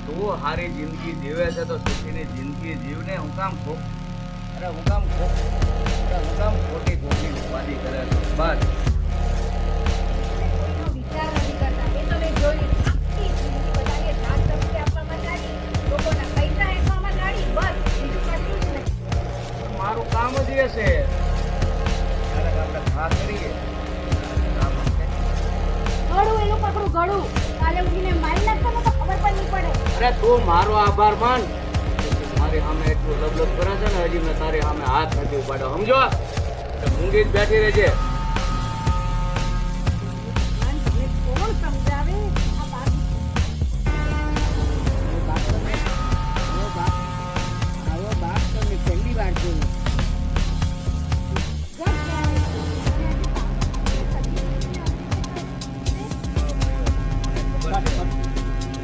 તું હારી જિંદગી જીવે છે તો સુખીની જિંદગી જીવને હું કામ ખોટી ખોટી ઉપાધિ કરે છે બસ. કોઈનો વિચાર નથી કરતા. એ તો મેં જોયું. આખી જિંદગી બધાને જાત ધમકી આપવામાં ગાડી, લોકોના પૈસા હેઠવામાં ગાડી, બસ બીજું કશું જ નહીં. મારું કામ જ એ છે. ક્યારેક આપણે ખા કરીએ કામ હશે. ગળું એનું પકડું ગળું. કાલે ઉઠીને મારી નાખતો ને તો ખબર પણ નહીં પડે. અરે તું મારો આભાર માન. મારી સામે એટલું લબલબ કરે છે ને હજી મેં તારી સામે હાથ નથી ઉપાડ્યો સમજો. મૂંગી જ બેઠી રહેજે.